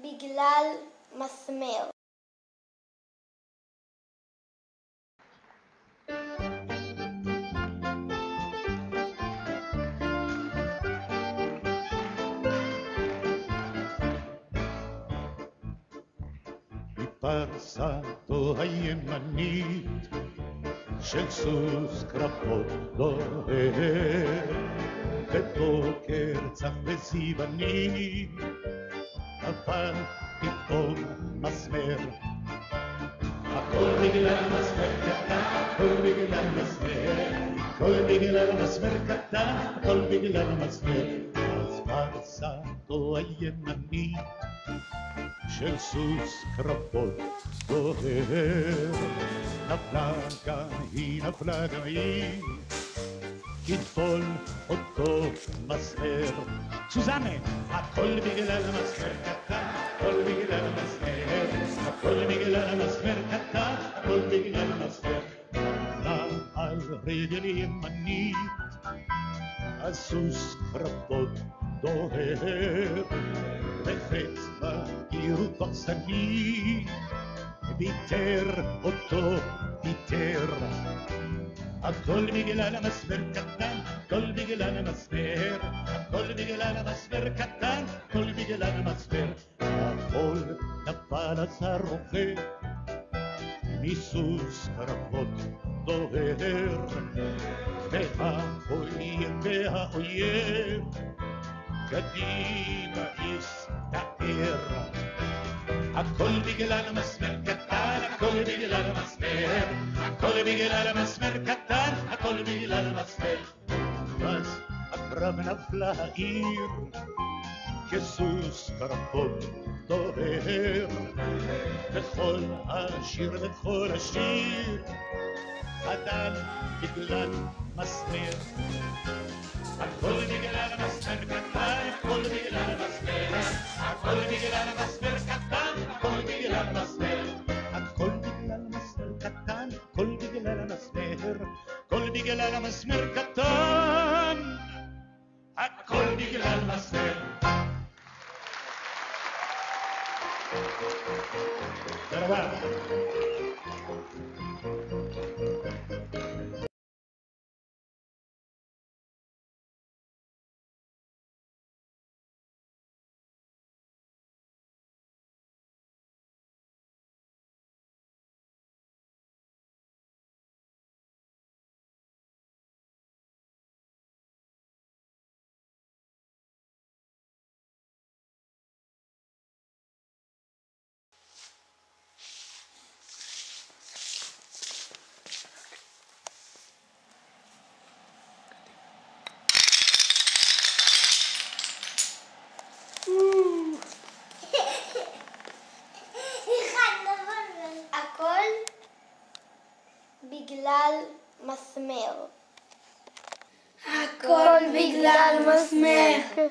בגלל מסמר. פרסתו הימנית של סוס קרבות דוהר, בבוקר צח וזיווני, אבל פתאום מסמר. הכל בגלל מסמר קטן, הכל בגלל מסמר, הכל בגלל מסמר קטן, הכל בגלל מסמר. אז פרסתו הימנית של סוס קרבות דוהר, נפלה גם היא, נפלה גם היא, כתפול אותו מסמר. סוזנה, הכל בגלל מסמר קטן, הכל בגלל מסמר, הכל בגלל מסמר קטן, הכל בגלל מסמר. נפלה על רגל ימנית, הסוס קרבות דוהר, וחץ בעיר ופרסני, ביטר אותו, ביטר. הכל בגלל המסמר קטן, הכל בגלל המסמר, הכל בגלל המסמר קטן, הכל בגלל המסמר. הכל נפל אז הרוכב מסוס קרבות דוהר, והאויב והאויב קדימה הסתער. הכל בגלל המסמר קטן, הכל בגלל המסמר, הכל בגלל המסמר קטן, הכל בגלל המסמר. אז הקרב נפלה העיר כסוס קרבות דוהר, וכל השיר וכל השיר חדל בגלל מסמר. הכל בגלל המסמר קטן, הכל בגלל המסמר, הכל בגלל המסמר קטן, הכל בגלל המסמר. הכל בגלל המסמר קטן, הכל בגלל המסמר, הכל בגלל המסמר קטן, הכל בגלל מסמר. תודה רבה. הכל בגלל מסמר. הכל בגלל מסמר.